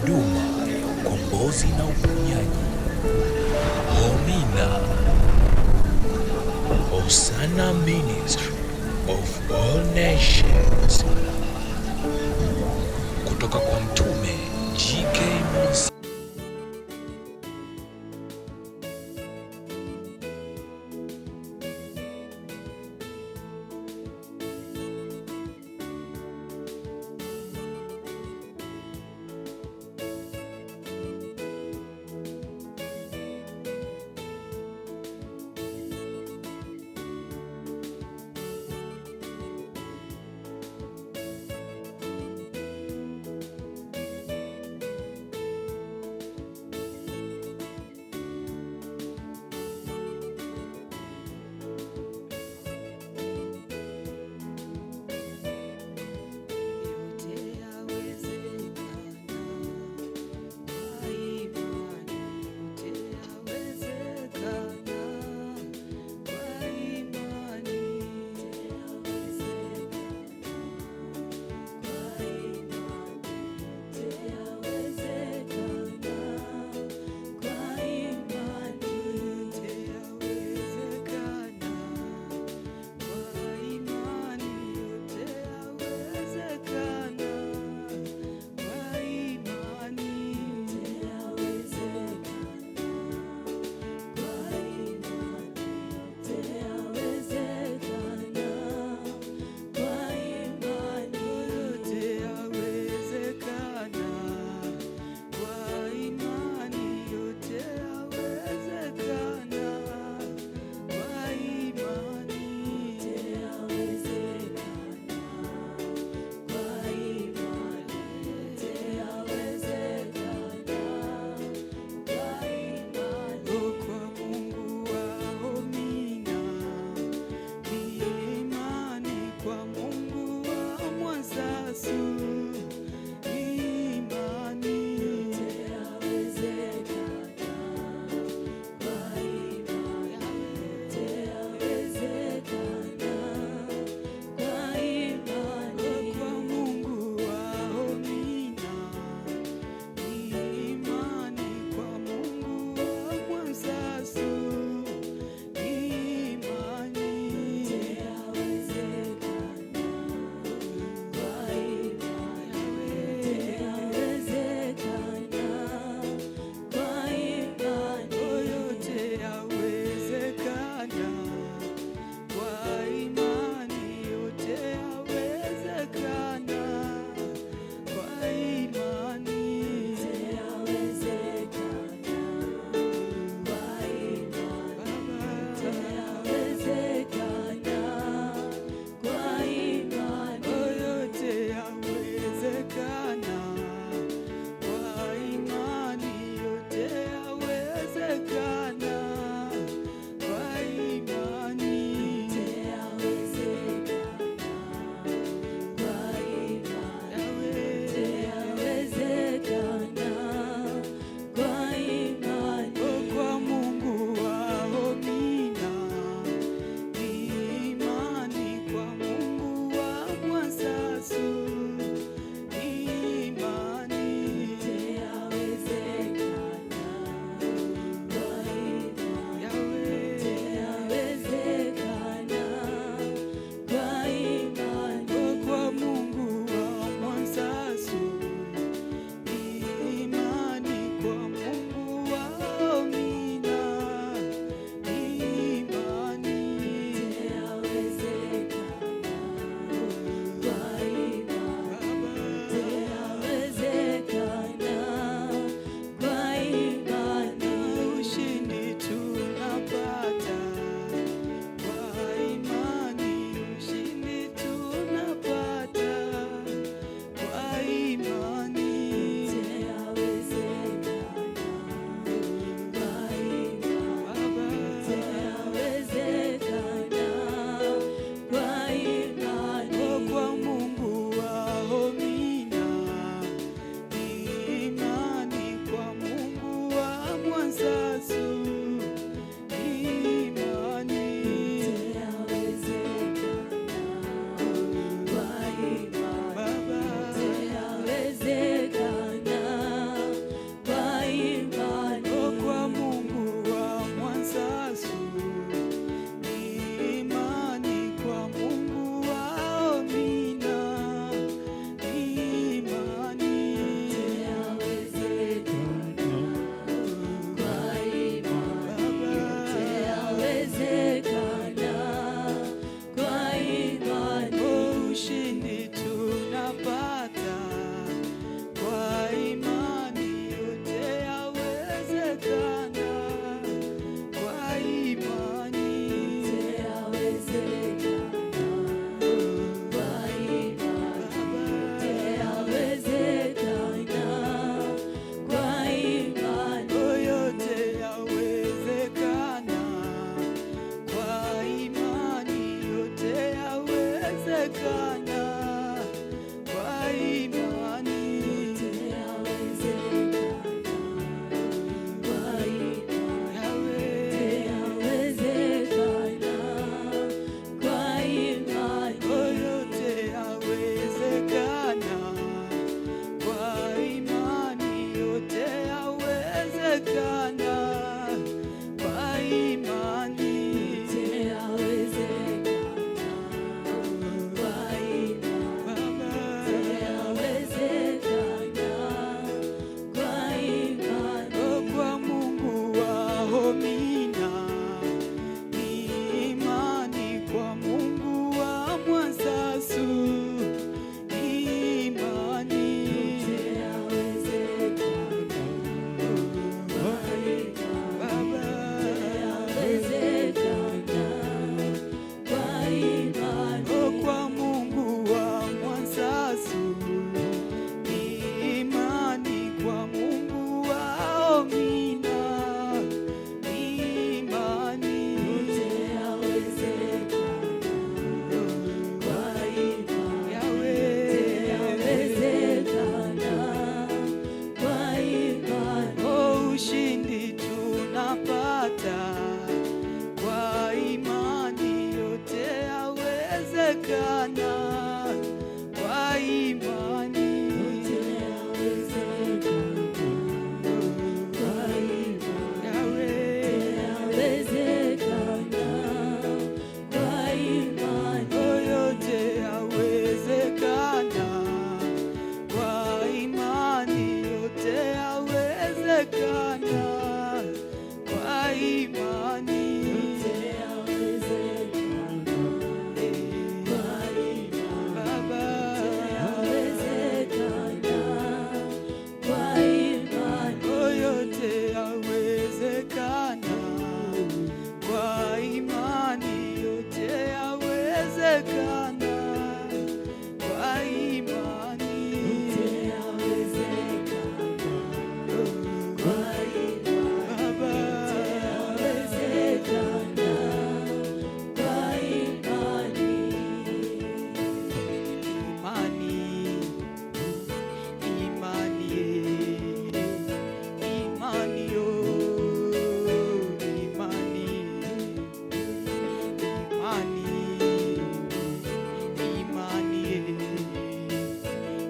huduma ya ukombozi na uponyaji. Homina, Hosanna Ministry of All Nations, kutoka kwa Mtume G.K. Monsi. yawezekana kwa imani. yote yawezekana kwa imani. Yawezekana kwa imani. Yote yawezekana kwa imani. Yote yawezekana kwa imani. Yote yawezekana kwa imani. Yawezekana kwa imani. Kwa Mungu wao mina ni imani, kwa Mungu wa Mwansasu ni imani. Yote yawezekana kwa imani. Baba, Yawezekana kwa imani. kwa Mungu wa Mwansasu ni imani, kwa Mungu wao mina ni imani. Yote yawezekana kwa imani. Yawezekana kwa imani. Ushindi tunapata kwa imani. Yote yawezekana kwa imani. Yote yawezekana kwa imani. Yawezekana kwa imani. Yote yawezekana kwa imani. Yote yawezekana kwa imani. Yote yawezekana kwa imani. Baba, Yawezekana kwa imani. yote yawezekana kwa imani. Yote yawezekana kwa imani. Yote yawezekana kwa imani. Baba, Yawezekana kwa imani. imani, imani, oh, imani,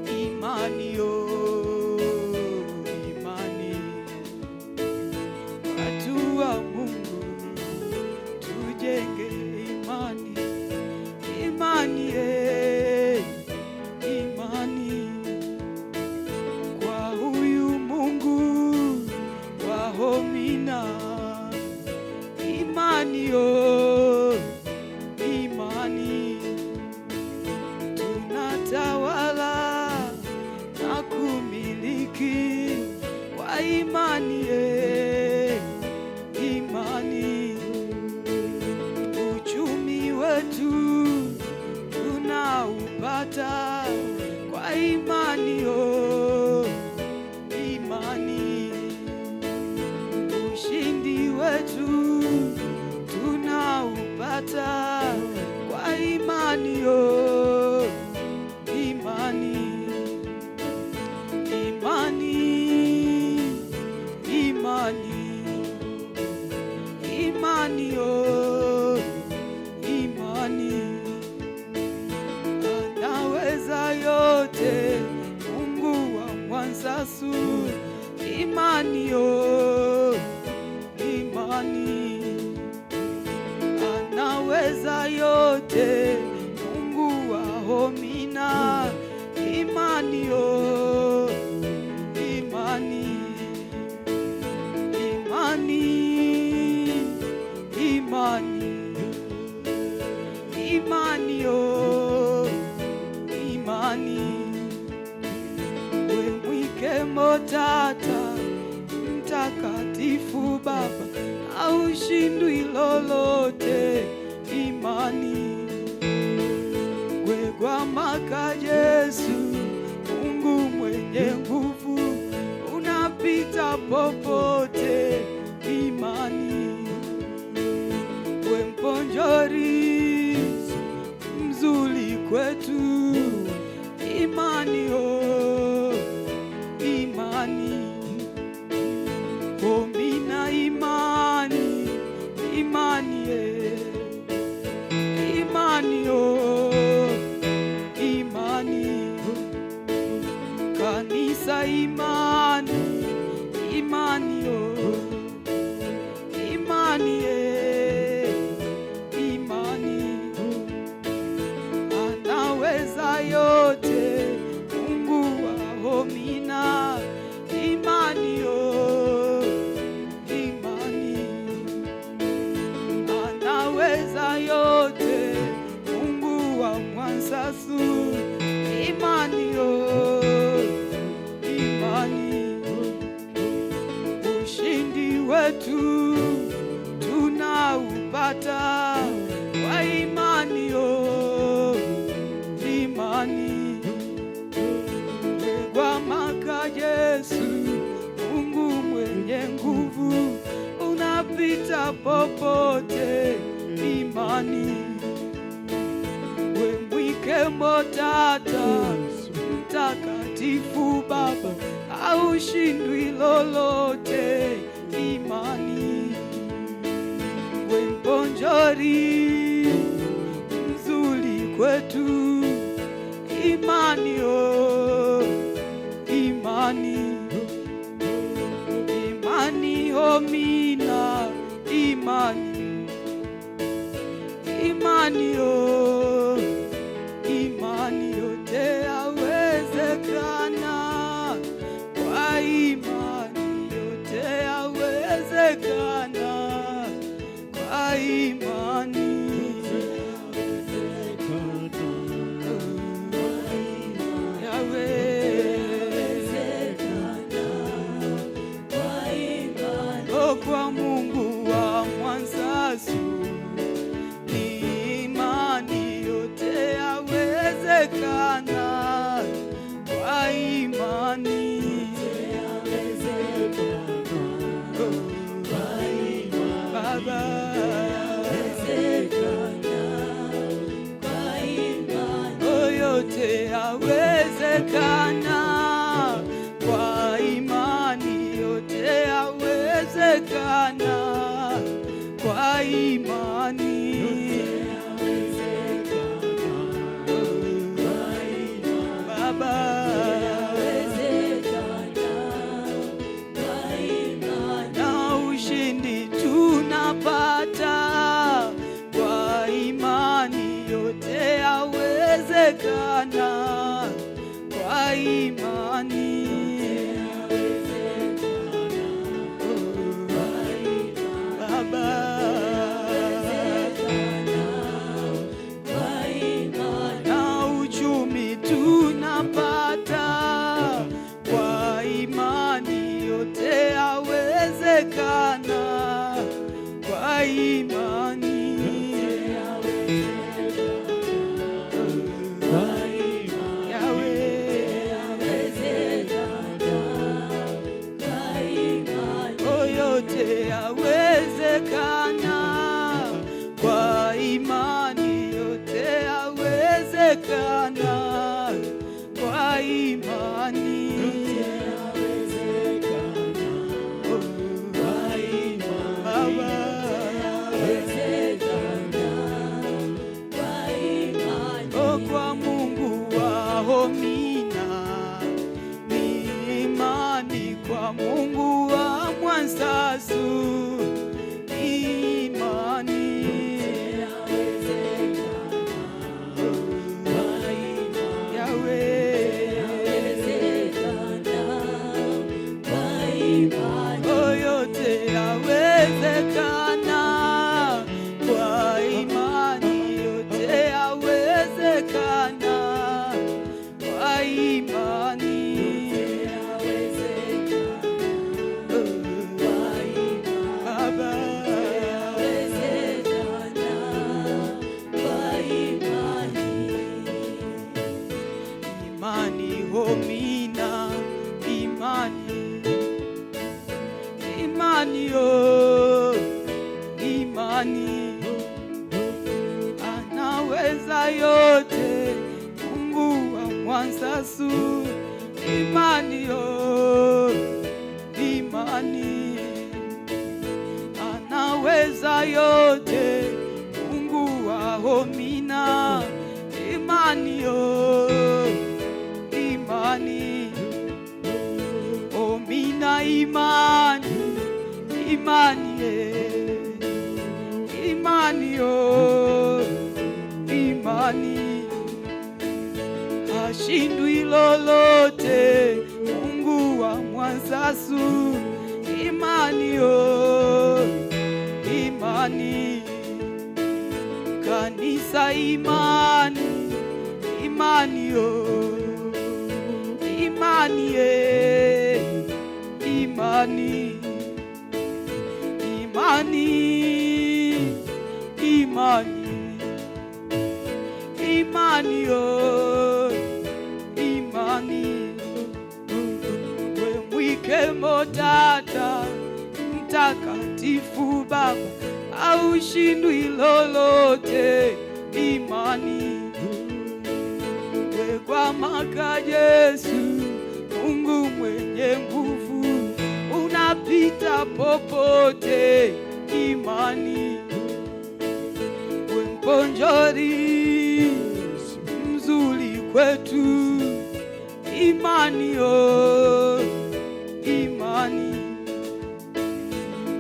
imani, oh, imani. Watu wa Mungu tujenge imani, imani, imani kwa huyu Mungu wa homina. Imani, oh, imani tunatawala na kumiliki kwa imani, imani uchumi wetu tunaupata kwa imani, oh, imani ushindi wetu tunaupata kwa imani, oh, imani, imani, imani, imani, oh, imani. Anaweza yote Mungu wa Mwansasu, imani, oh, imani. Anaweza yote Mungu wa homina, imani, oh, imani, imani, imani, imani, oh, imani. We mwike Motata mtakatifu Baba, haushindwi lolote, imani. Gwegwamaka Yesu, Mungu mwenye nguvu, unapita popote, imani. We mponjori mzuri kwetu imani, we mwike motata, mtakatifu Baba, haushindwi lolote. Imani, we mponjori mzuri kwetu. Imani, oh, imani, imani, oh, mina, imani, imani, oh, imani, yote yawezekana kwa imani, yote yawezekana kwa imani. Kwa Mungu wa mwanzasu ni imani, yote yawezekana kwa imani. Baba, yote yawezekana kwa imani, yote yawezekana kwa imani. Baba, na ushindi tunapata kwa imani, yote yawezekana kwa imani. Na uchumi tunapata kwa imani, yote yawezekana kwa imani. Yote yawezekana kwa imani, yote yawezekana kwa imani. Kwa Mungu wa mina ni imani, kwa Mungu wa mwanzasu imani. Yote yawezekana kwa imani, yote yawezekana kwa imani. Baba, imani, oh, mina, imani, imani, oh, imani, anaweza yote Mungu wa mwanzasu. Imani, oh, imani, anaweza yote Mungu wa homina. Imani, oh, imani, homina, imani, imani, imani, oh, imani, hashindwi lolote Mungu wa mwanzasu. Imani, oh, imani, kanisa, imani, imani, oh, imani, imani, imani, imani, imani, oh, imani, we mwike motata, mtakatifu Baba, haushindwi lolote. popote, imani kwa maka Yesu, Mungu mwenye nguvu, unapita popote, imani we mponjori mzuri kwetu, imani oh, imani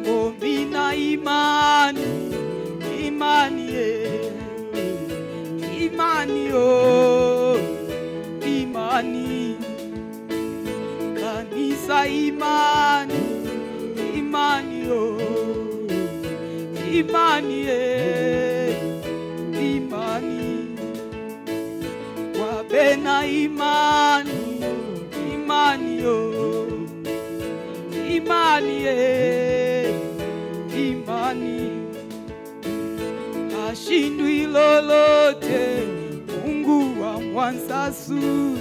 ombi na imani, imani imani oh, imani kanisa, imani imani oh, imani imani wabena, imani imani oh, imani imani hashindwi lolote, Mungu wa Mwansasu,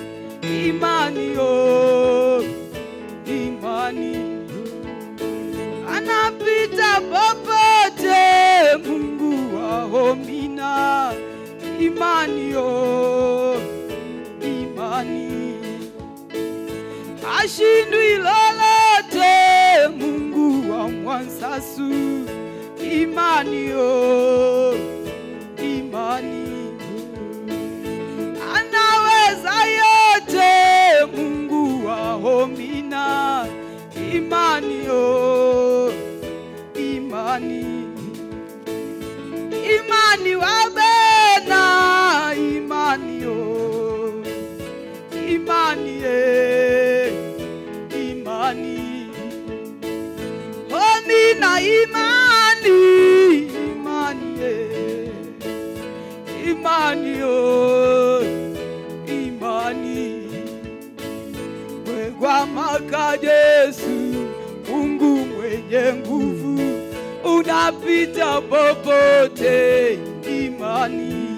imani oh, imani anapita popote, Mungu wa Homina, imani oh, imani hashindwi lolote, Mungu wa Mwansasu, imani oh, imani anaweza yote, Mungu wa Homina, imani oh, imani imani wabena, imani oh, imani imani Homina, imani imani imani oh, imani kwa maka Yesu, Mungu mwenye nguvu, unapita popote, imani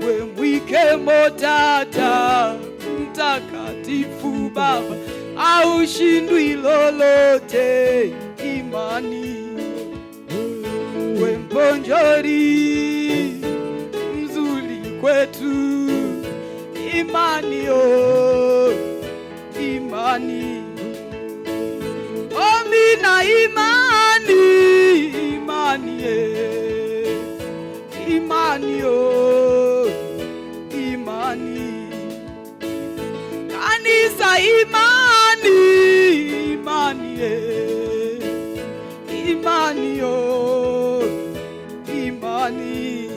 we mwike motata, mtakatifu Baba, aushindwi lolote, imani we mponjori mzuri kwetu, imani oh, imani omina, imani imani imani oh, imani kanisa, imani imani imani oh, imani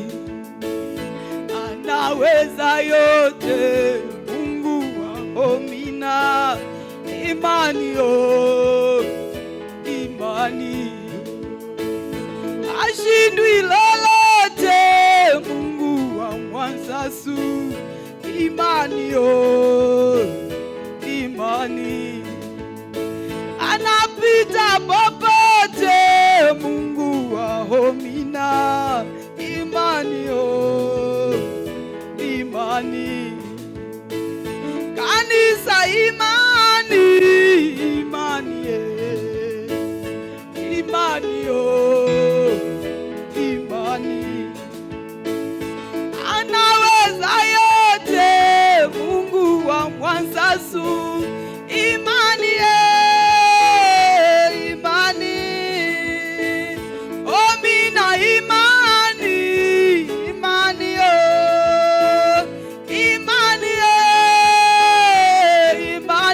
anaweza yote, Mungu wa Homina, imani oh, imani hashindwi lolote, Mungu wa Mwansasu, imani oh, imani anapita popote, Mungu wa Homina, imani oh, imani kanisa, imani imani imani oh, imani anaweza yote, Mungu wa Mwansasu, imani imani omina, imani imani oh, imani imani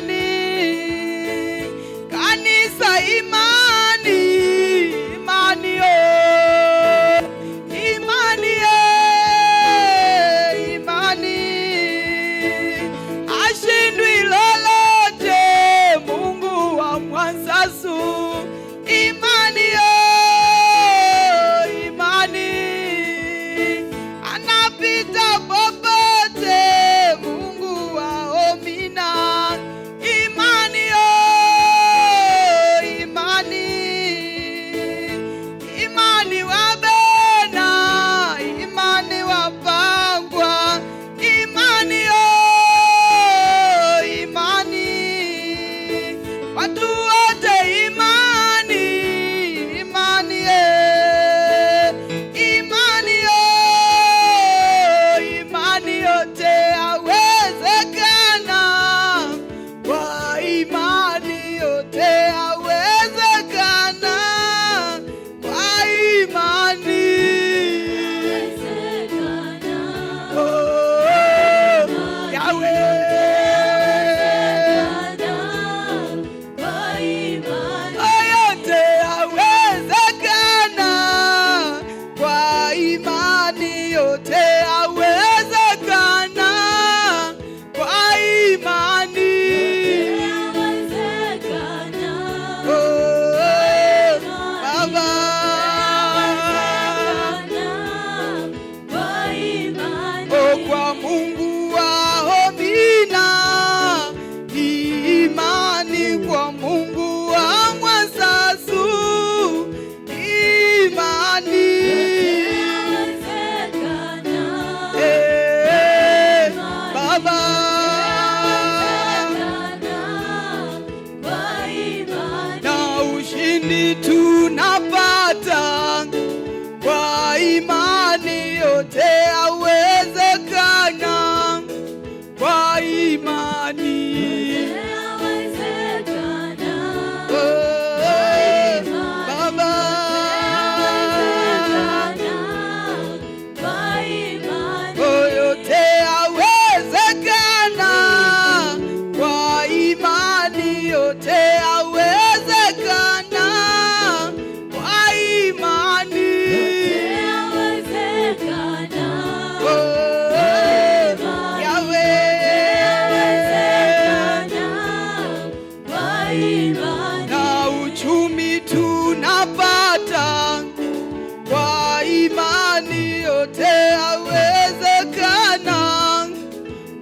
yote yawezekana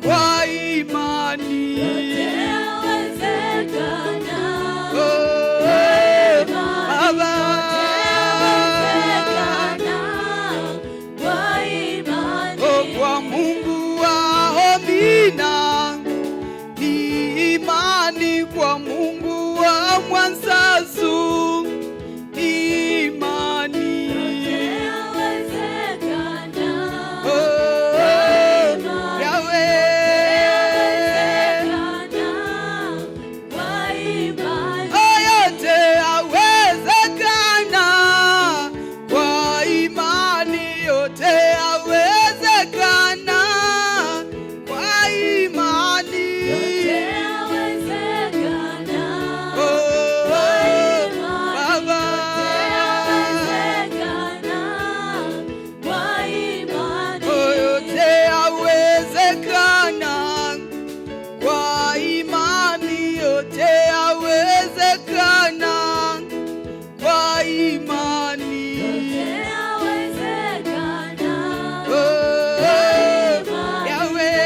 kwa imani. yote yawezekana. Oh, Baba. Oh, kwa Mungu wa Amina ni imani, kwa Mungu wa Mwansasu ni imani. Oh, Yahweh. Oh, yote yawezekana kwa imani, yote yawezekana kwa imani. Oh, Baba. Oh, yote yawezekana kwa imani, yote yawezekana kwa imani. Oh, Yahweh.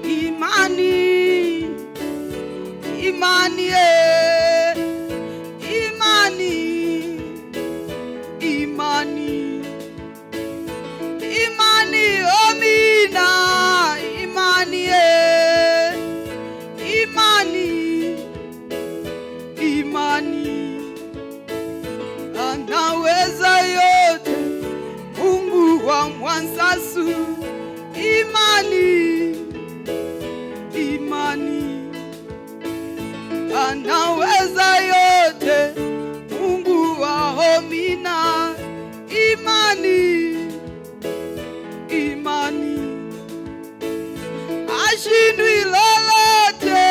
Imani, imani, imani, imani, imani, Amina, imani, imani, imani, anaweza yote, Mungu wa Mwansasu, imani, imani, anaweza yote, Mungu wa Amina, imani, imani, ashindwi lolote,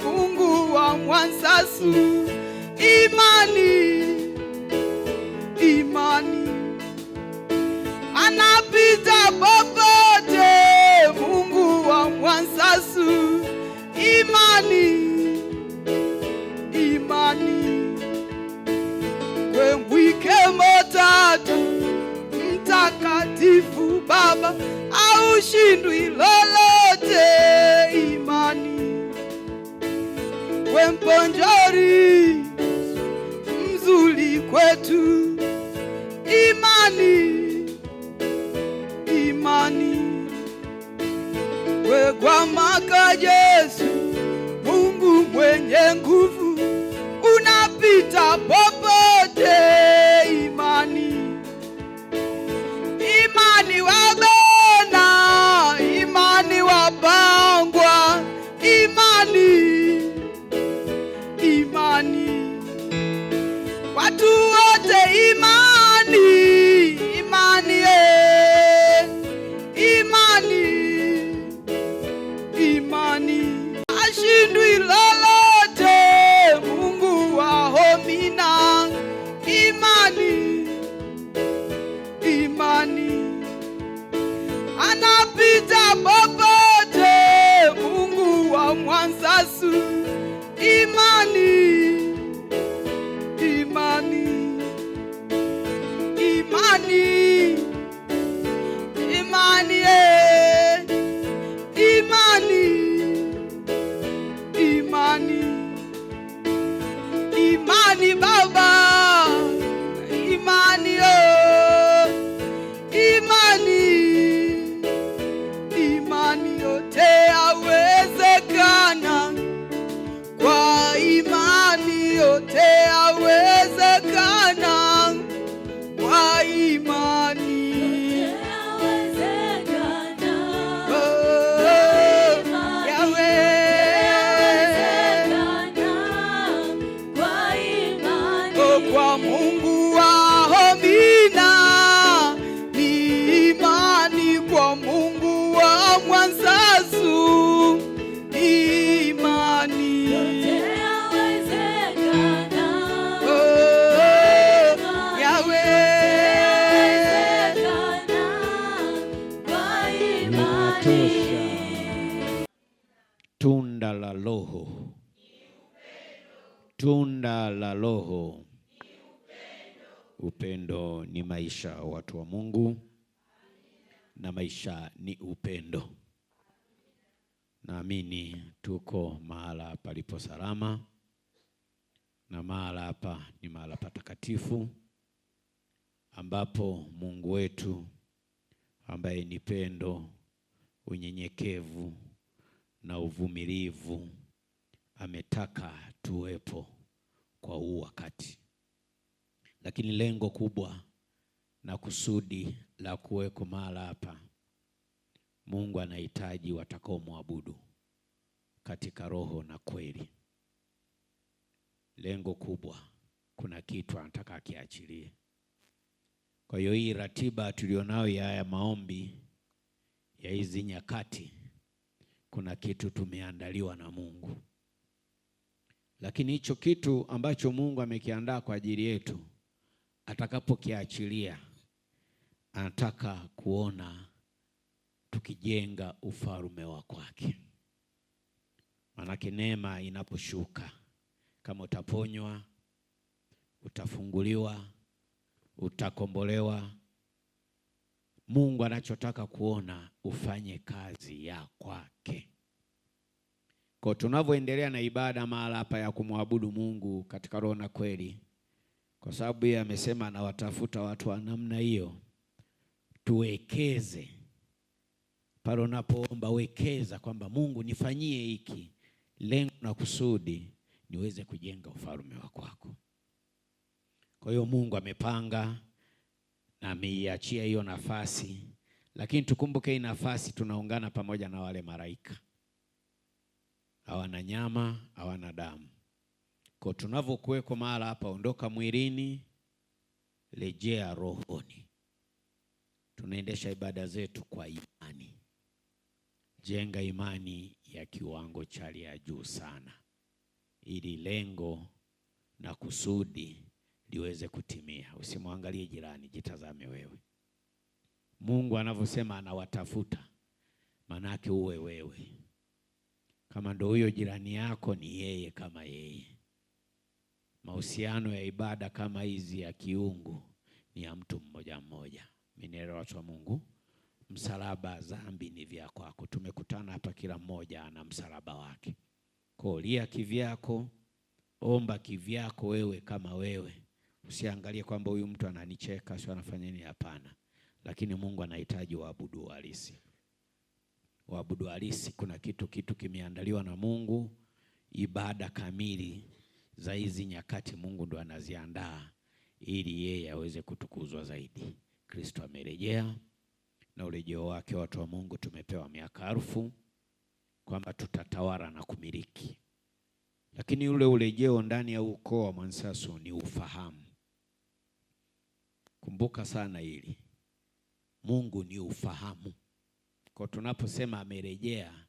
Mungu wa Mwansasu, imani, imani, anapita popote, Mungu wa Mwansasu, imani, imani, kwembwike motatu, Mtakatifu Baba aushindwi lolote, imani, kwemponjori mzuri kwetu, imani, imani, kwegwamaka Yesu, Mungu mwenye nguvu, unapita popote, imani, imani wabena, imani wabangwa, imani, imani, watu wote imani, imani, imani, imani, ashindwi lolote, Mungu wa Amina, imani, imani, anapita popote, Mungu wa Mwansasu, imani, imani, imani, imani, imani, imani, imani, Baba, imani, imani, imani, yote yawezekana kwa imani, yote yawezekana kwa imani. Oh, Yahweh. Oh, kwa Mungu wa Amina ni imani, kwa Mungu wa Mwansasu ni imani. Tunda la Roho, Tunda la Roho upendo ni maisha, watu wa Mungu, na maisha ni upendo. Naamini tuko mahala palipo salama, na mahala hapa ni mahala patakatifu ambapo Mungu wetu ambaye ni pendo, unyenyekevu na uvumilivu ametaka tuwepo kwa huu wakati. Lakini lengo kubwa na kusudi la kuweko mahala hapa, Mungu anahitaji watakao muabudu katika roho na kweli. Lengo kubwa, kuna kitu anataka akiachilie. Kwa hiyo hii ratiba tulionayo ya haya maombi ya hizi nyakati, kuna kitu tumeandaliwa na Mungu. Lakini hicho kitu ambacho Mungu amekiandaa kwa ajili yetu, atakapokiachilia, anataka kuona tukijenga ufalme wa kwake. Manake neema inaposhuka, kama utaponywa, utafunguliwa, utakombolewa, Mungu anachotaka kuona ufanye kazi ya kwake. Kwa tunavyoendelea na ibada mahala hapa ya kumwabudu Mungu katika roho na kweli, kwa sababu yeye amesema anawatafuta watu wa namna hiyo, tuwekeze pale unapoomba. Wekeza kwamba Mungu nifanyie hiki, lengo na kusudi niweze kujenga ufalme wa kwako. Kwa hiyo Mungu amepanga na ameiachia hiyo nafasi, lakini tukumbuke hii nafasi tunaungana pamoja na wale malaika. Hawana nyama, hawana damu. Kwa tunavyokuweko mahala hapa, ondoka mwilini, rejea rohoni. Tunaendesha ibada zetu kwa imani. Jenga imani ya kiwango cha hali ya juu sana, ili lengo na kusudi liweze kutimia. Usimwangalie jirani, jitazame wewe. Mungu anavyosema anawatafuta, manake uwe wewe. Kama ndio huyo jirani yako, ni yeye kama yeye. Mahusiano ya ibada kama hizi ya kiungu ni ya mtu mmoja mmoja. Minero watu wa Mungu, msalaba dhambi ni vya kwako. Tumekutana hapa, kila mmoja ana msalaba wake. Kwa lia kivyako, omba kivyako wewe kama wewe. Usiangalie kwamba huyu mtu ananicheka, sio anafanya nini, hapana. Lakini Mungu anahitaji waabudu halisi. Waabudu halisi, kuna kitu kimeandaliwa na Mungu. Ibada kamili za hizi nyakati Mungu ndo anaziandaa ili yeye aweze kutukuzwa zaidi. Kristo amerejea, na urejeo wake, watu wa Mungu, tumepewa miaka 1000 kwamba tutatawala na kumiliki. Lakini ule urejeo ndani ya ukoo wa Mwansaso ni ufahamu. Kumbuka sana hili, Mungu ni ufahamu. Kwa tunaposema amerejea,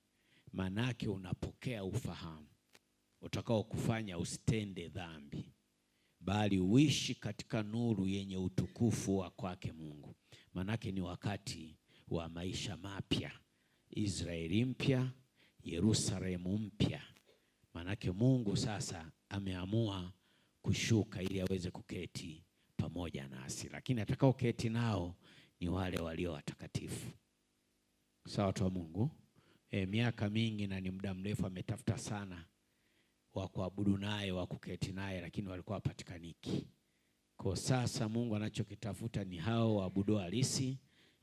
manake unapokea ufahamu utakao kufanya usitende dhambi, bali uishi katika nuru yenye utukufu wa kwake Mungu. Manake ni wakati wa maisha mapya, Israeli mpya, Yerusalemu mpya. Manake Mungu sasa ameamua kushuka ili aweze kuketi pamoja nasi, lakini atakao keti nao ni wale walio watakatifu. Sawa, watu wa Mungu. Miaka mingi na ni muda mrefu ametafuta sana wa kuabudu naye, wa kuketi naye, lakini walikuwa hapatikaniki. Kwa sasa Mungu anachokitafuta ni hao waabudu halisi.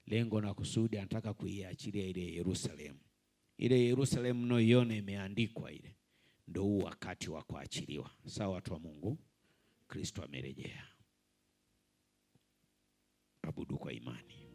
Lengo na kusudi, anataka kuiachilia ile Yerusalemu. Ile Yerusalemu mnayoiona imeandikwa, ile ndio huu wakati wa kuachiliwa. Sawa, watu wa Mungu. Kristo amerejea. Abudu kwa imani.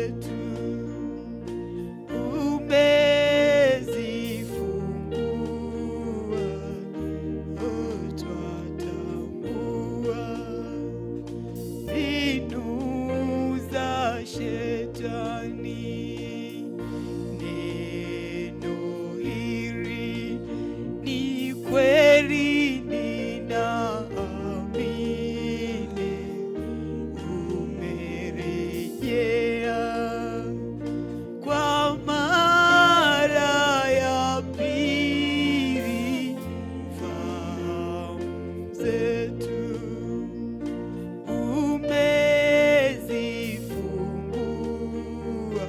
zetu umezifungua, twatambua mbinu za shetani. Neno hili ni kweli, ninaamini umerejea kwa mara ya pili. Fahamu zetu umezifungua,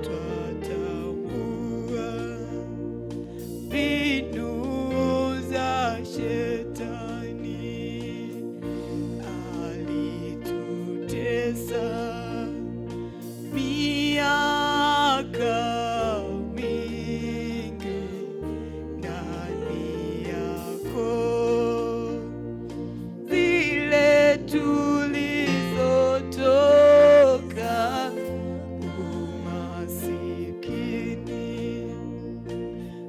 twatambua mbinu za shetani. Alitutesa miaka mingi ndani yako, zile tulizotoka umasikini,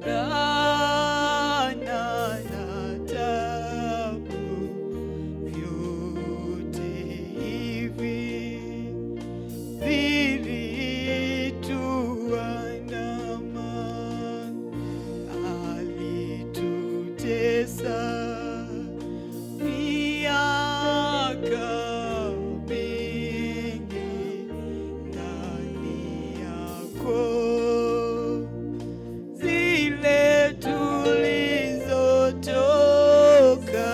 laana na tabu, vyote hivi vilituandama. Alitutesa miaka mingi ndani yako, zile tulizotoka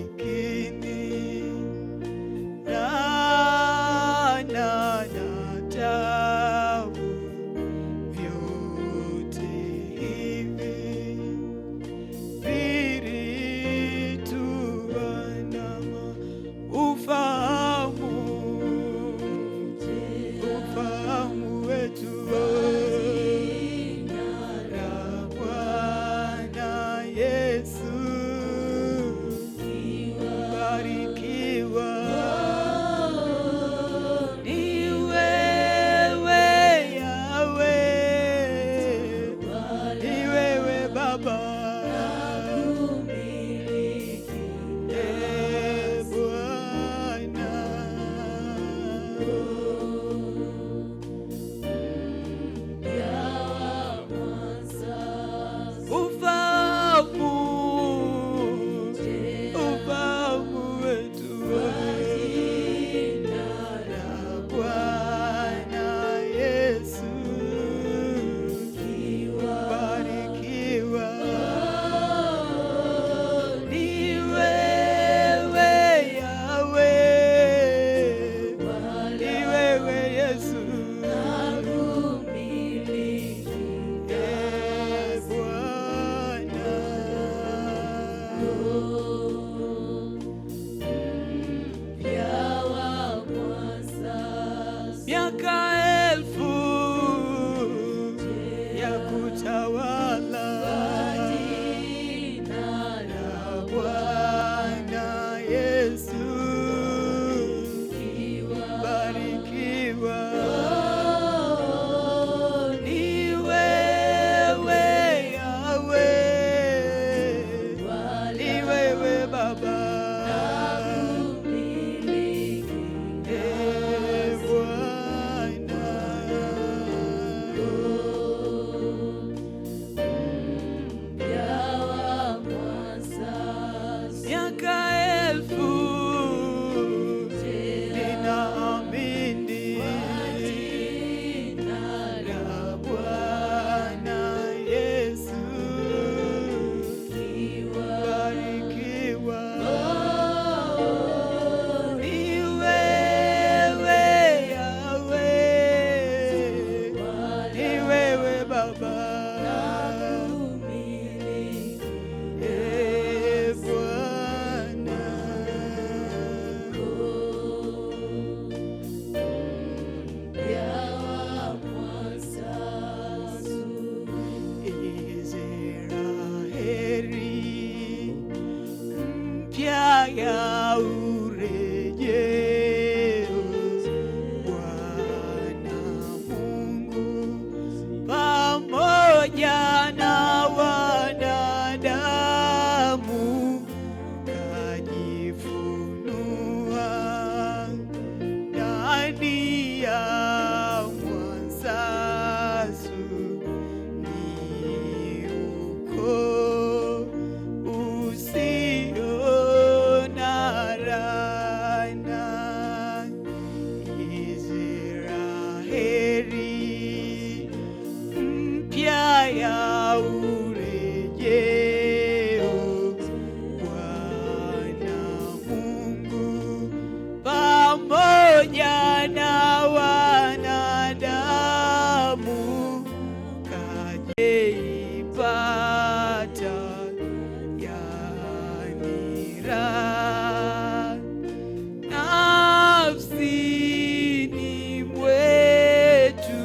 umasikini, laana na tabu, vyote hivi vilituandama. Ufahamu wetu la Bwana Yesu, barikiwa ni wewe Yawe, ni wewe Baba, Bwana. Ufahamu wetu la Bwana Yesu, barikiwa ni wewe Yawe, ni wewe Yesu, miaka elfu ya kutawala la Bwana Yesu, barikiwa ni wewe Yawe, ni wewe Baba, Bwana. heri mpya ya urejeo. Bwana Mungu pamoja na wanadamu kajeipata yani raha nafsini mwetu,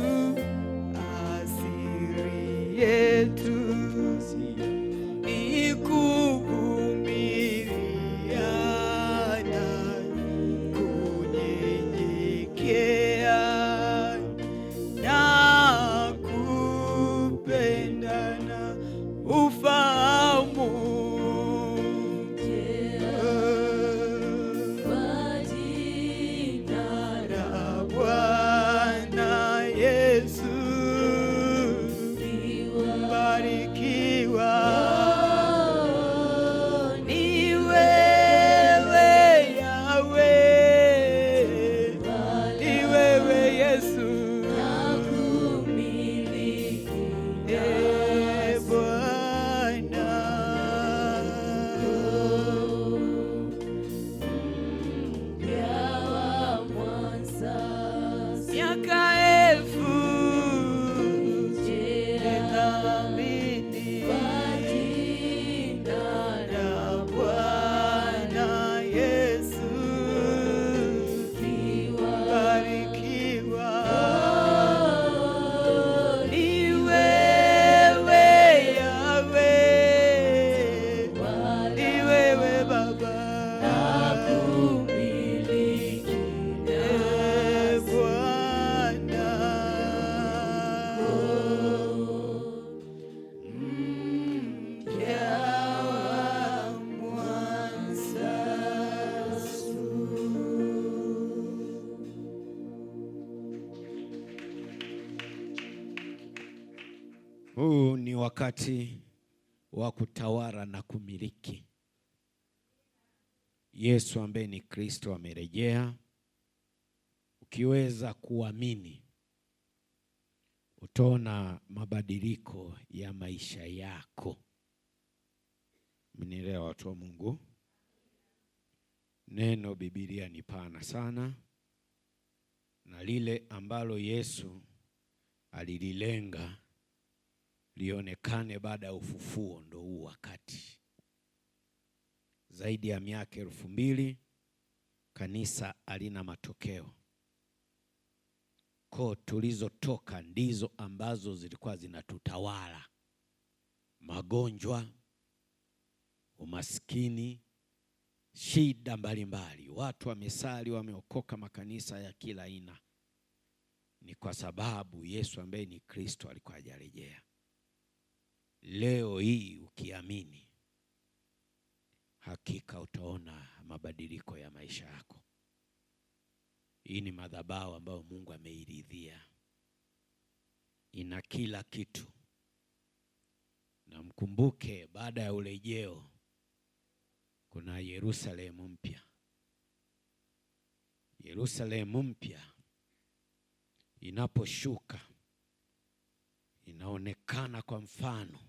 asiri yetu ni kuvumiliana, kunyenyekea na kupendana, ufahamu la Bwana Yesu. Mbarikiwa ni wewe Yahweh, ni wewe Yesu. Ee Bwana, miaka elfu nithamini la Bwana Yesu. Barikiwa ni wewe Yahweh, ni wewe Baba. Ee Bwana, mpya wa mwansasu. Huu ni wakati wa kutawala na kumiliki. Yesu ambaye ni Kristo amerejea. Ukiweza kuamini, utaona mabadiliko ya maisha yako. Mnielewa watu wa Mungu? Neno Biblia ni pana sana, na lile ambalo Yesu alililenga lionekane baada ya ufufuo ndo huu wakati. Zaidi ya miaka 2000 kanisa halina matokeo. Koo tulizotoka ndizo ambazo zilikuwa zinatutawala: magonjwa, umaskini, shida mbalimbali. Watu wamesali, wameokoka makanisa ya kila aina. Ni kwa sababu Yesu ambaye ni Kristo alikuwa hajarejea. Leo hii ukiamini, hakika utaona mabadiliko ya maisha yako. Hii ni madhabahu ambayo Mungu ameiridhia. Ina kila kitu. Na mkumbuke, baada ya urejeo kuna Yerusalemu mpya. Yerusalemu mpya inaposhuka inaonekana kwa mfano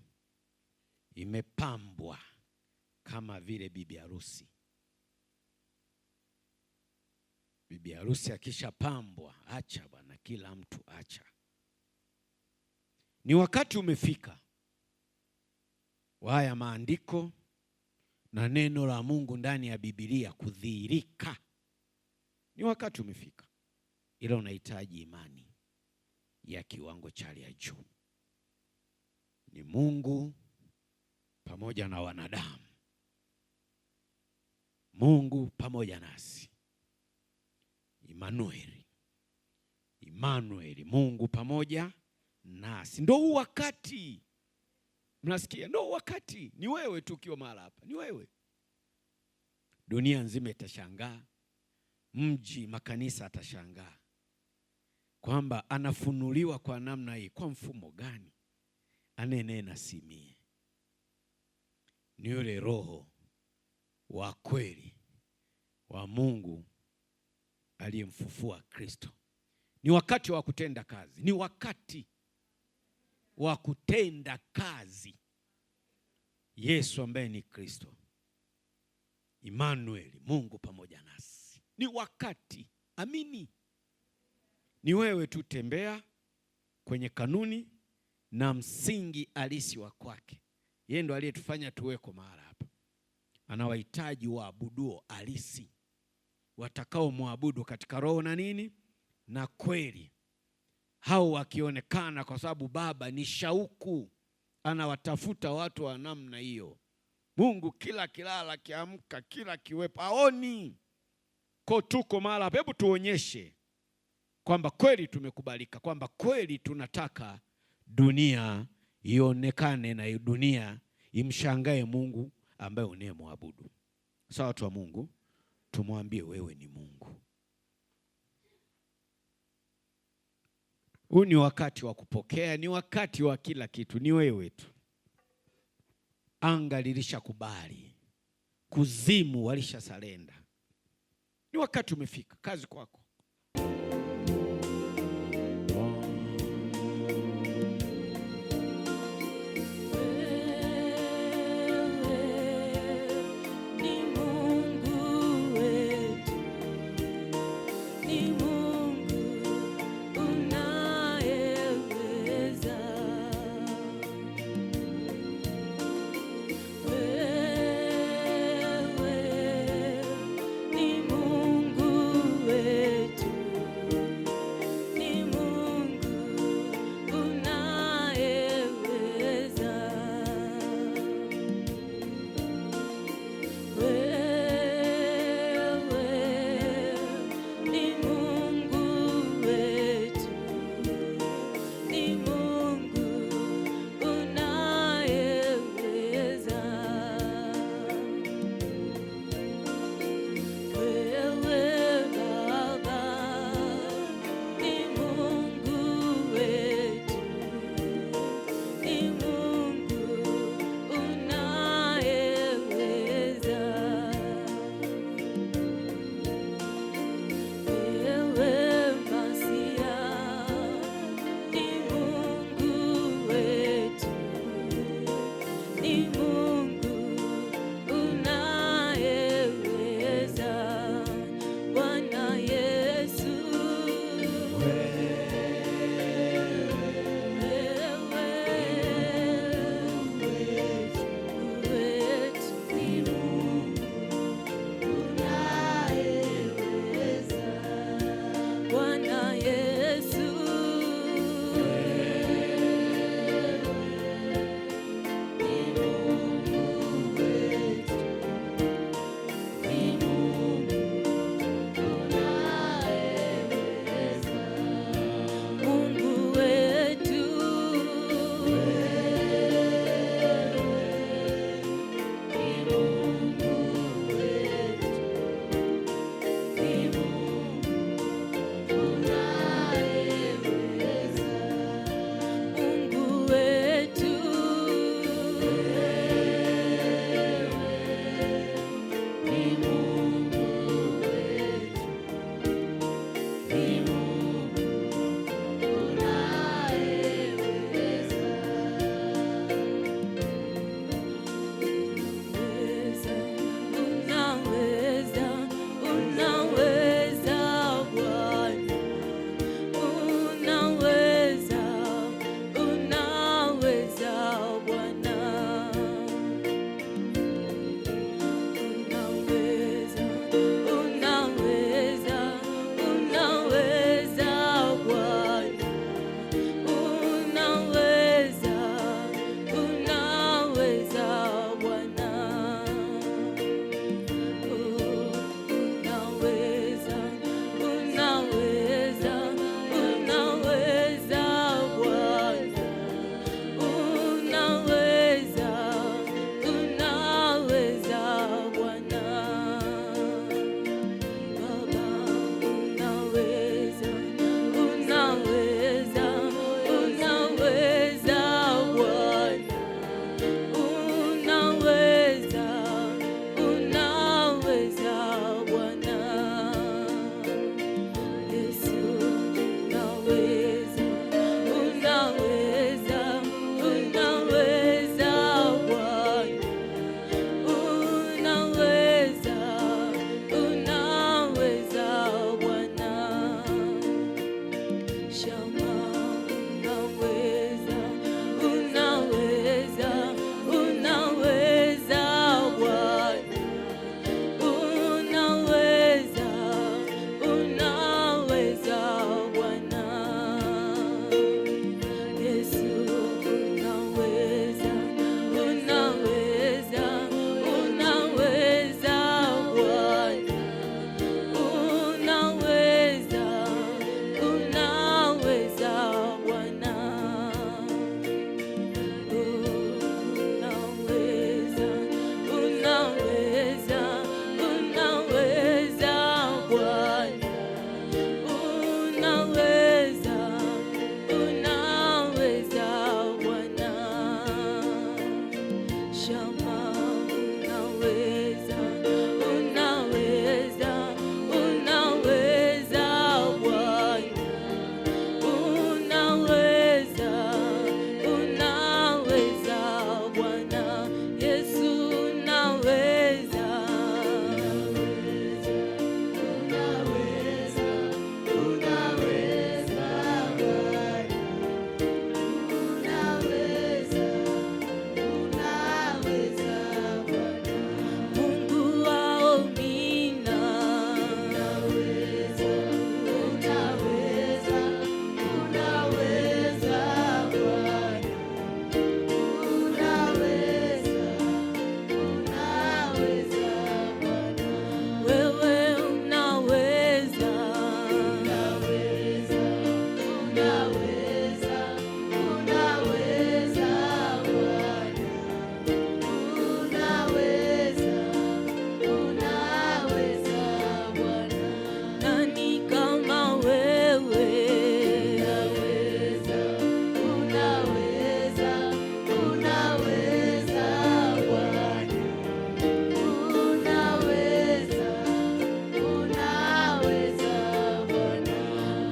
imepambwa kama vile bibi harusi. Bibi harusi akishapambwa, acha bwana, kila mtu acha. Ni wakati umefika wa haya maandiko na neno la Mungu ndani ya Biblia kudhihirika. Ni wakati umefika, ila unahitaji imani ya kiwango cha hali ya juu. Ni Mungu pamoja na wanadamu, Mungu pamoja nasi. Immanueli, Mungu pamoja nasi. Ndio huu wakati. Mnasikia? Ndio wakati. Ni wewe tu ukiwa mahali hapa, ni wewe. Dunia nzima itashangaa, mji, makanisa atashangaa kwamba anafunuliwa kwa namna hii. Kwa mfumo gani? Anenena simie. Ni yule Roho wa kweli wa Mungu aliyemfufua Kristo. Ni wakati wa kutenda kazi, ni wakati wa kutenda kazi. Yesu ambaye ni Kristo, Emmanuel, Mungu pamoja nasi. Ni wakati, amini. Ni wewe tu tembea kwenye kanuni na msingi halisi wa kwake. Yeye ndo aliyetufanya tuweko mahala hapa. Anawahitaji waabuduo halisi, watakao muabudu katika roho na nini na kweli. Hao wakionekana, kwa sababu Baba ni shauku, anawatafuta watu wa namna hiyo. Mungu kila kilala kiamka, kila kiwepo aoni. Kwa tuko mahala hapa, hebu tuonyeshe kwamba kweli tumekubalika, kwamba kweli tunataka dunia ionekane na dunia imshangae Mungu ambaye unayemwabudu. Sawa, watu wa Mungu, tumwambie wewe ni Mungu. Huu ni wakati wa kupokea, ni wakati wa kila kitu, ni wewe tu. Anga lilishakubali, kuzimu walisha salenda. Ni wakati umefika, kazi kwako. Ni Mungu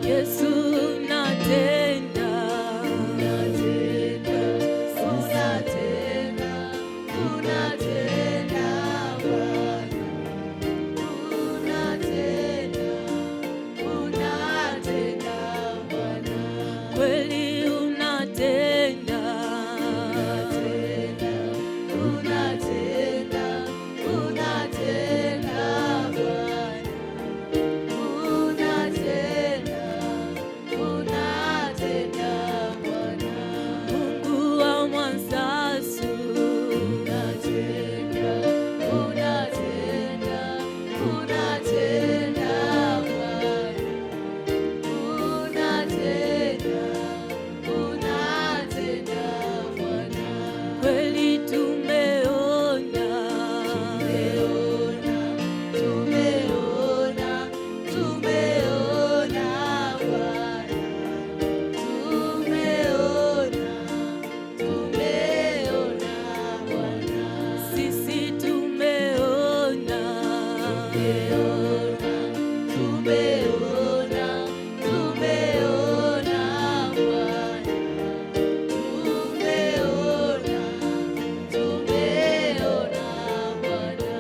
Yesu unatenda, unatenda, unatenda Bwana, unatenda Bwana, kweli unatenda, unatenda Bwana, unatenda Bwana, Mungu wa mwanzasu, unatenda Bwana, unatenda Bwana, kweli tumeona, tumeona Bwana, tumeona Bwana, sisi tumeona, tumeona Bwana, tumeona Bwana,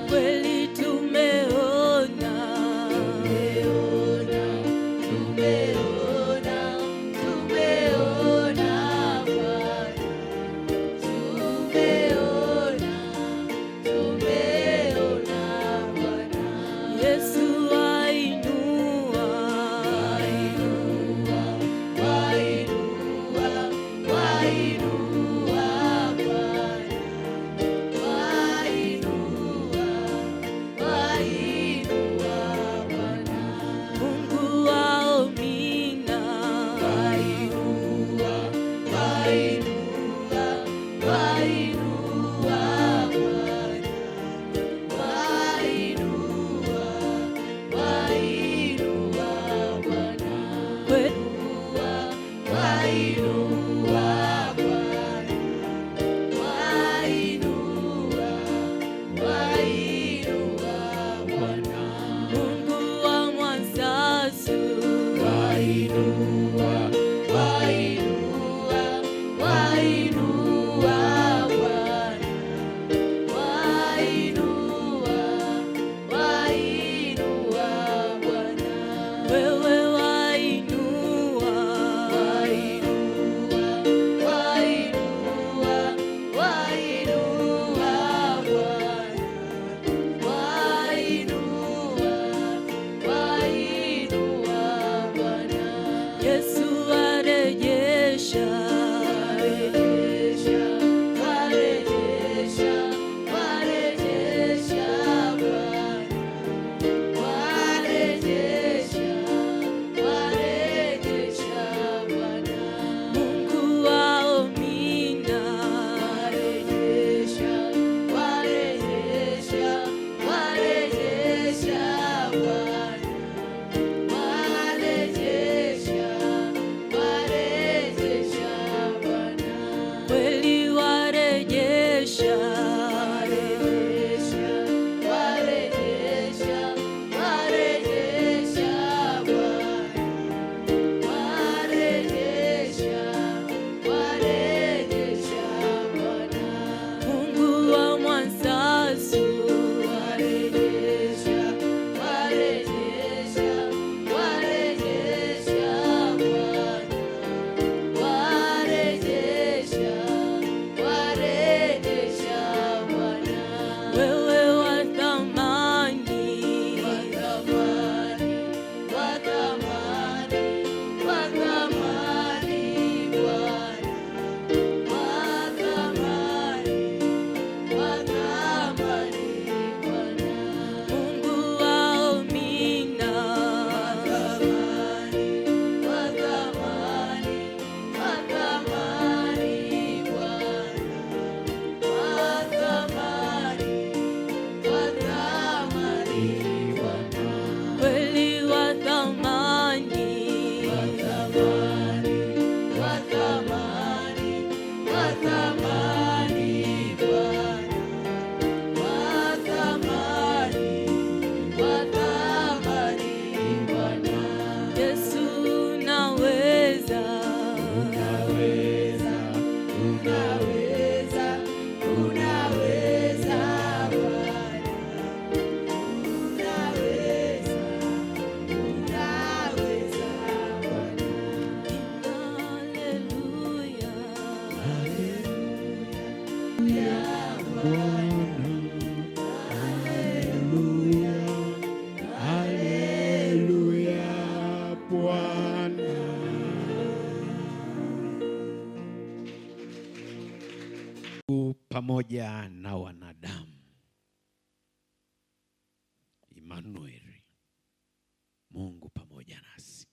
kweli tumeona, tumeona Bwana, tumeona Bwana, Yesu ainua, Mungu wao mina, Mungu wa mwanzasu, wewe wainua, Yesu arejesha, pamoja na wanadamu. Emmanuel, Mungu pamoja nasi.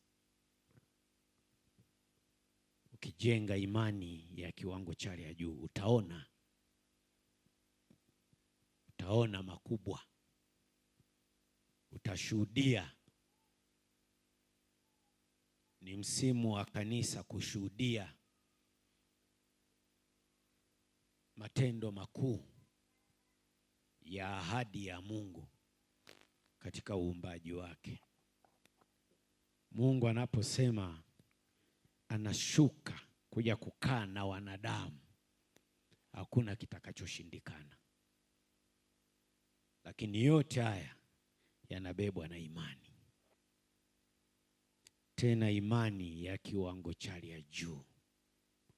Ukijenga imani ya kiwango cha hali ya juu, utaona makubwa, utashuhudia. Ni msimu wa kanisa kushuhudia matendo makuu ya ahadi ya Mungu katika uumbaji wake. Mungu anaposema anashuka kuja kukaa na wanadamu, hakuna kitakachoshindikana. Lakini yote haya yanabebwa na imani, tena imani ya kiwango cha hali ya juu.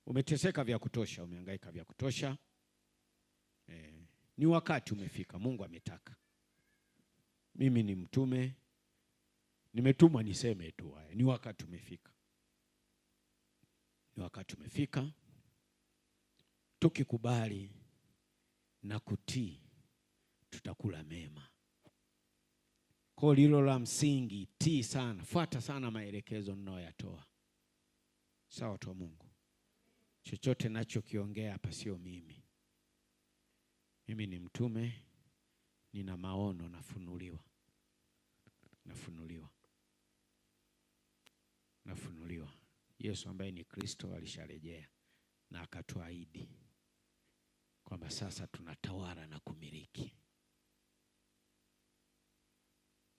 Umeteseka vya kutosha, umehangaika vya kutosha. Ni wakati umefika, Mungu ametaka. Mimi ni mtume, nimetumwa niseme tu haya. Ni wakati umefika, ni wakati umefika. Tukikubali na kutii, tutakula mema. Kwa hilo la msingi, tii sana, fuata sana maelekezo ninayoyatoa. Sawa tu Mungu. Chochote nachokiongea hapa sio mimi. Mimi ni mtume, nina maono, nafunuliwa. Yesu ambaye ni Kristo alisharejea na akatuahidi kwamba sasa tunatawala na kumiliki.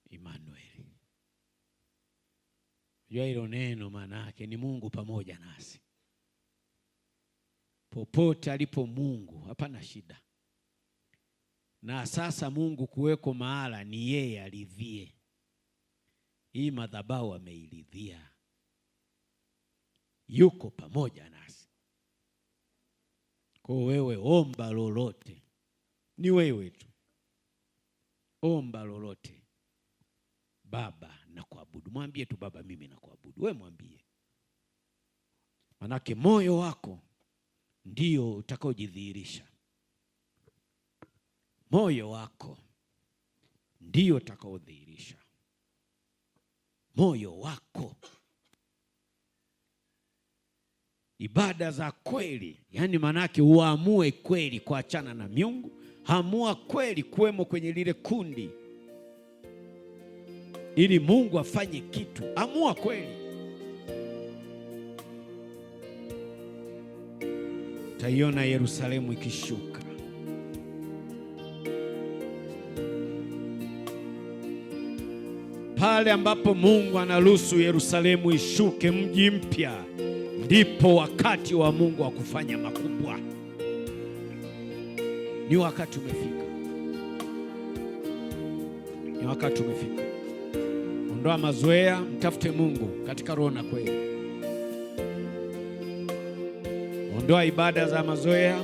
Emmanuel. Jua hilo neno maana yake ni Mungu pamoja nasi. Popote alipo Mungu hapana shida. Na sasa Mungu kuweko mahala ni yeye alidhie. Hii madhabahu ameilidhia. Yuko pamoja nasi. Kwa wewe omba lolote, ni wewe tu. Omba lolote. Baba nakuabudu. Mwambie tu Baba mimi nakuabudu. Wewe mwambie. Manake moyo wako ndio utakaojidhihirisha. Moyo wako ndio utakaodhihirisha. Moyo wako. Ibada za kweli, yani manake uamue kweli kuachana na miungu, amua kweli kuwemo kwenye lile kundi ili Mungu afanye kitu. Amua kweli. Utaiona Yerusalemu ikishuka. Pale ambapo Mungu anaruhusu Yerusalemu ishuke, mji mpya, ndipo wakati wa Mungu wa kufanya makubwa. Ni wakati umefika. Ni wakati umefika. Ondoa mazoea, mtafute Mungu katika roho na kweli. Ondoa ibada za mazoea.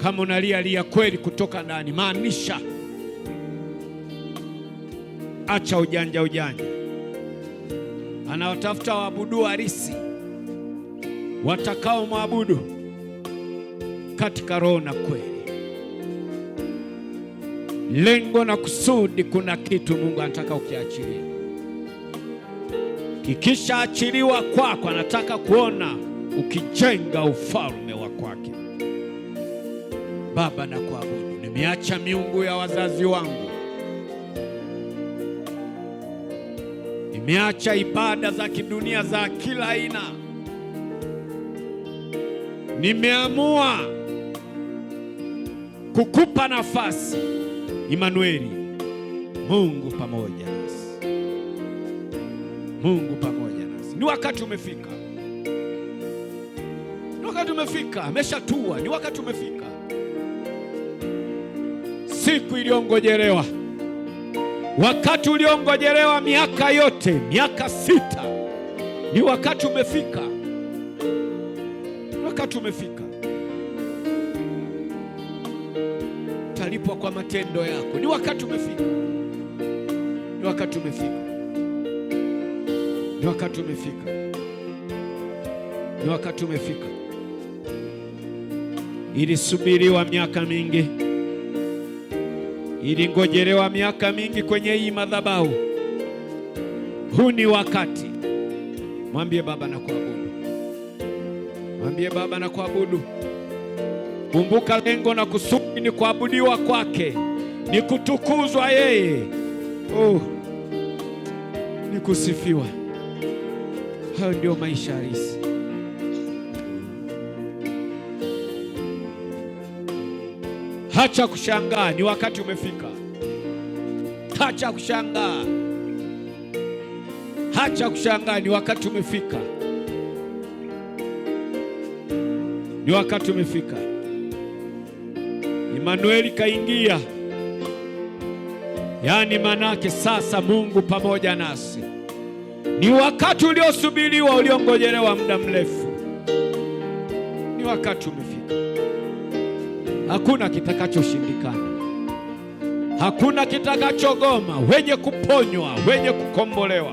Kama unalia kweli kutoka ndani, maanisha. Acha ujanja. Anaotafuta waabudu halisi, watakao mwabudu katika roho na kweli. Lengo na kusudi, kuna kitu Mungu anataka ukiachilie. Kikisha achiliwa kwako, anataka kuona ukijenga ufalme wa kwake. Baba nakuabudu, nimeacha miungu ya wazazi wangu. Nimeacha ibada za kidunia za kila aina. Nimeamua kukupa nafasi. Emmanuel, Mungu pamoja nasi. Mungu pamoja nasi. Ni wakati umefika. Ni wakati umefika. Ameshatua. Ni wakati umefika. Siku iliyongojelewa. Wakati uliongojelewa miaka yote, miaka 6. Ni wakati umefika. Ni wakati umefika. Utalipwa kwa matendo yako. Ni wakati umefika. Ni wakati umefika. Ni wakati umefika. Ni wakati umefika. Ilisubiriwa miaka mingi, ilingojelewa miaka mingi kwenye hii madhabahu. Huu ni wakati. Mwambie Baba na kuabudu, mwambie Baba na kuabudu. Kumbuka lengo na kusudi ni kuabudiwa kwake, ni kutukuzwa yeye, ni kusifiwa. Hayo ndio maisha halisi. Hacha kushangaa, ni wakati umefika. Hacha kushangaa, hacha kushangaa, ni wakati umefika. Ni wakati umefika. Emanueli kaingia, yaani manake sasa Mungu pamoja nasi. Ni wakati uliosubiriwa, uliongojelewa muda mrefu. Ni wakati umefika. Hakuna kitakachoshindikana, hakuna kitakachogoma. Wenye kuponywa, wenye kukombolewa,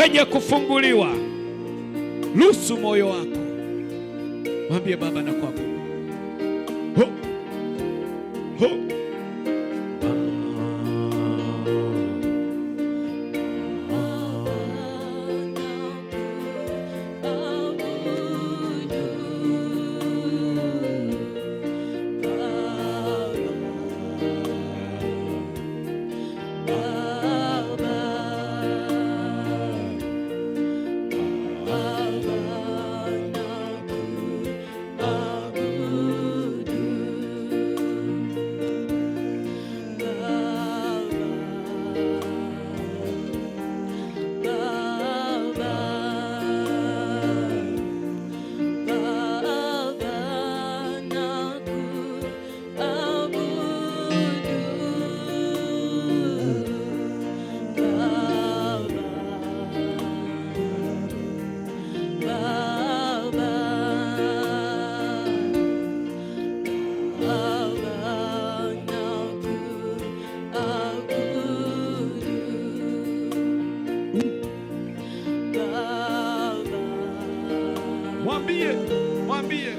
wenye kufunguliwa. Ruhusu moyo wako, mwambie Baba na kuabudu. Mwambie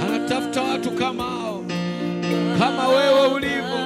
anatafuta watu kama hao, kama wewe ulivyo.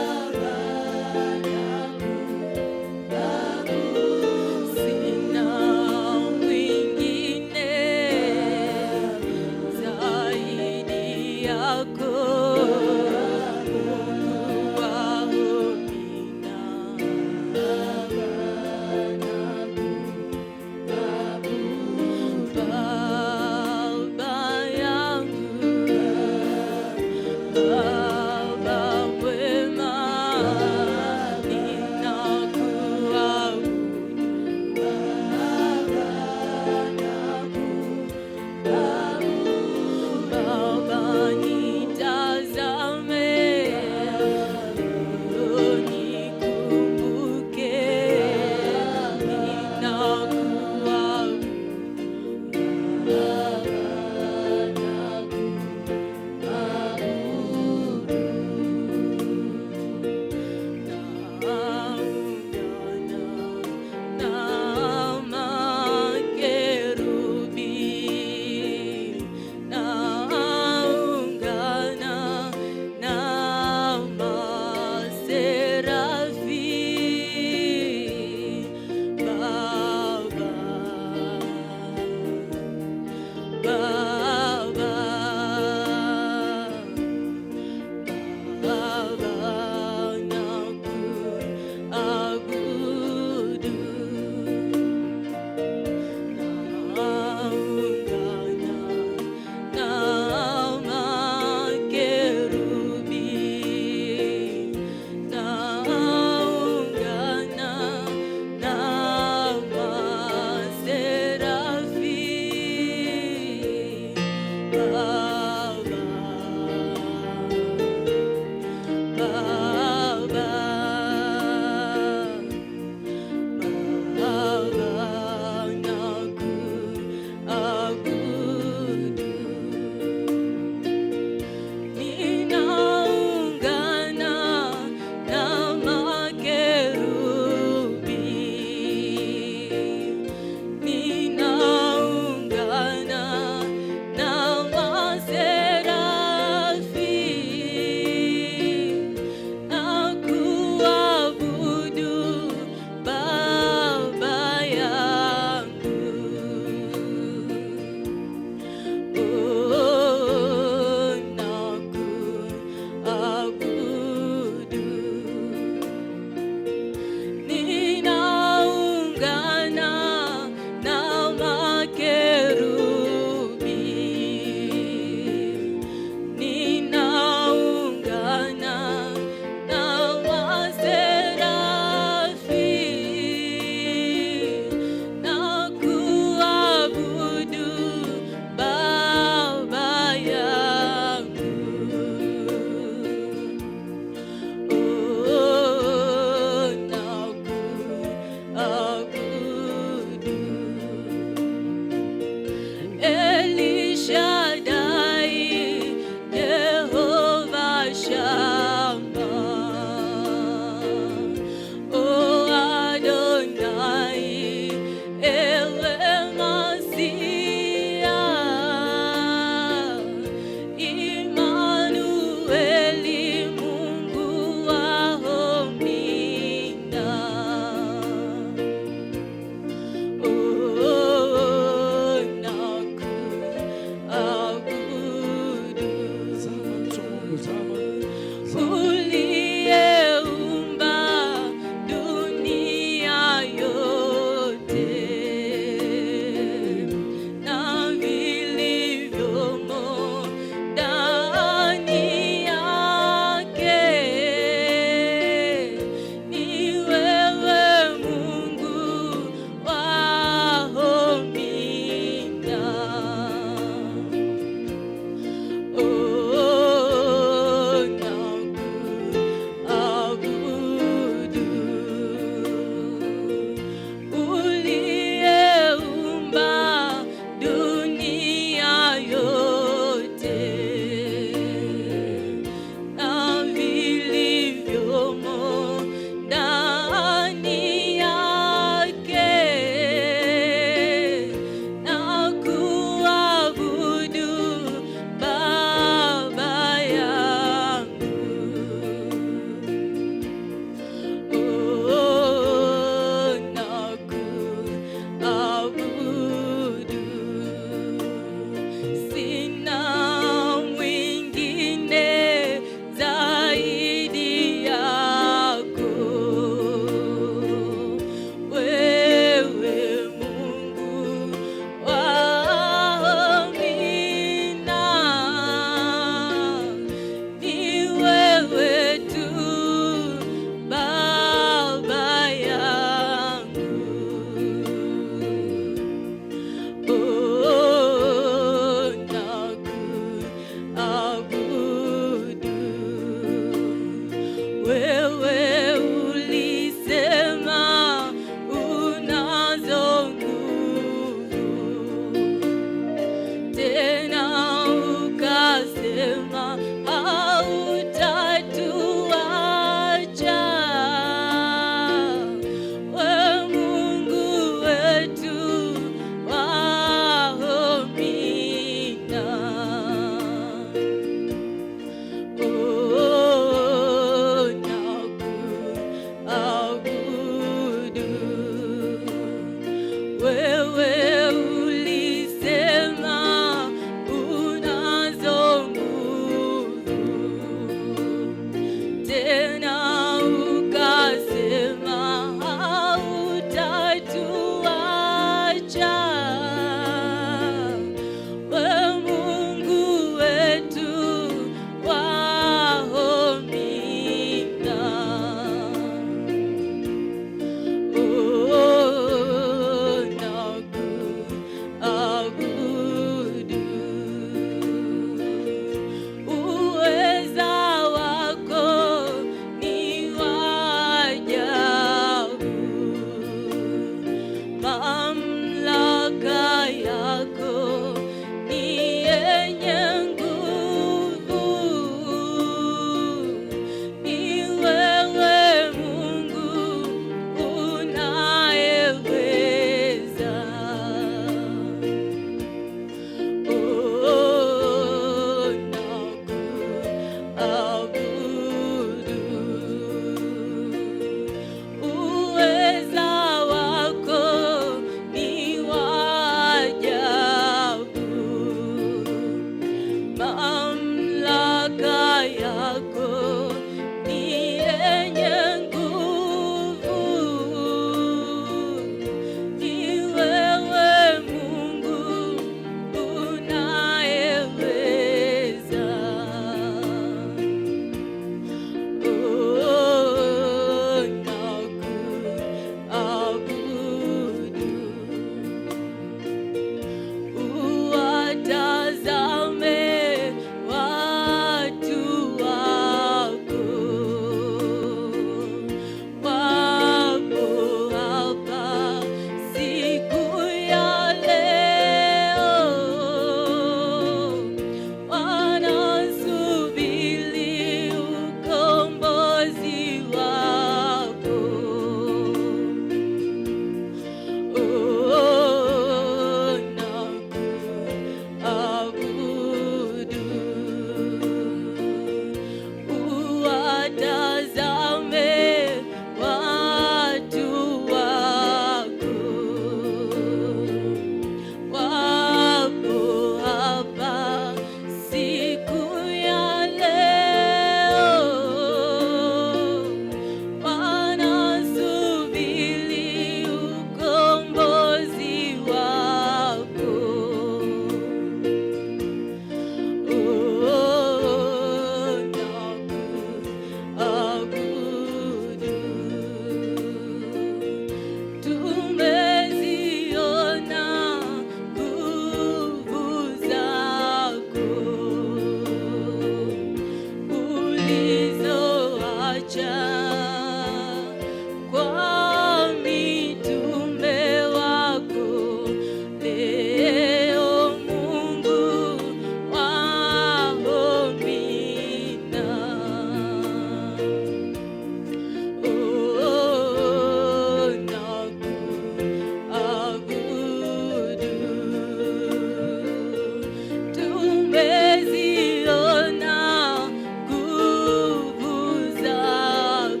Tumeziona nguvu zako.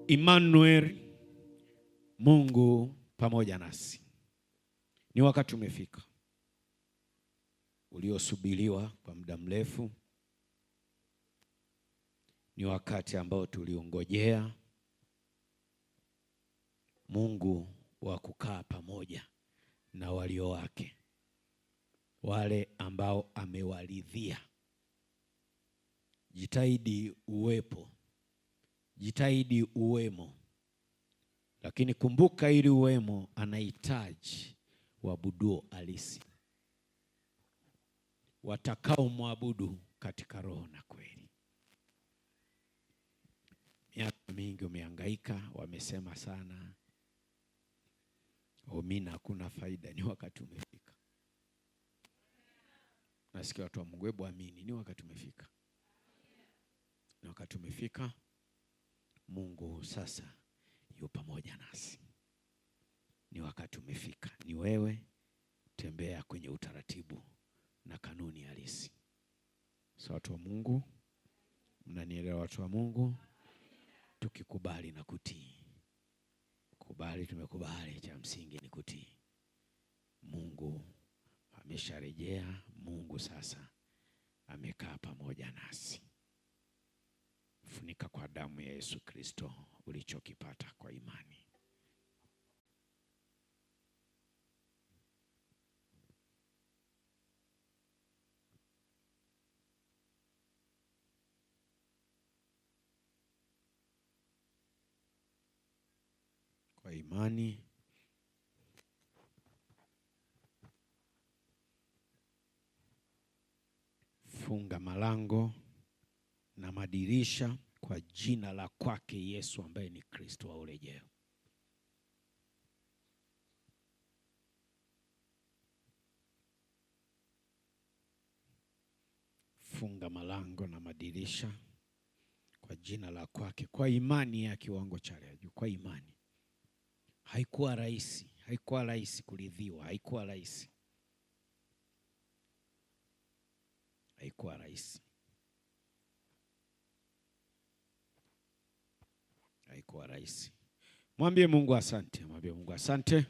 Emmanuel, Mungu pamoja nasi. Ni wakati umefika uliosubiriwa kwa muda mrefu. Ni wakati ambao tuliongojea, Mungu wa kukaa pamoja na walio wake, wale ambao amewaridhia. Jitahidi uwepo, jitahidi uwemo, lakini kumbuka, ili uwemo anahitaji waabuduo halisi, watakao mwabudu katika roho na kweli. Miaka mingi umehangaika, wamesema sana, Omina hakuna faida. Ni wakati umefika. Nasikia watu wa Mungu, hebu amini, ni wakati umefika. Ni wakati umefika. Mungu sasa yu pamoja nasi. Ni wakati umefika. Ni wewe tembea kwenye utaratibu na kanuni halisi. So watu wa Mungu, mnanielewa watu wa Mungu? Tukikubali na kutii. Kubali, tumekubali, cha msingi ni kutii. Mungu amesharejea. Mungu sasa amekaa pamoja nasi. Funika kwa damu ya Yesu Kristo ulichokipata kwa imani. Kwa imani funga malango na madirisha kwa jina la kwake Yesu ambaye ni Kristo wa urejeo. Funga malango na madirisha kwa jina la kwake, kwa imani ya kiwango cha juu, kwa imani. Haikuwa rahisi, haikuwa rahisi kuridhiwa, haikuwa rahisi. Haikuwa rahisi. Haikuwa rahisi. Mwambie Mungu asante, mwambie Mungu asante.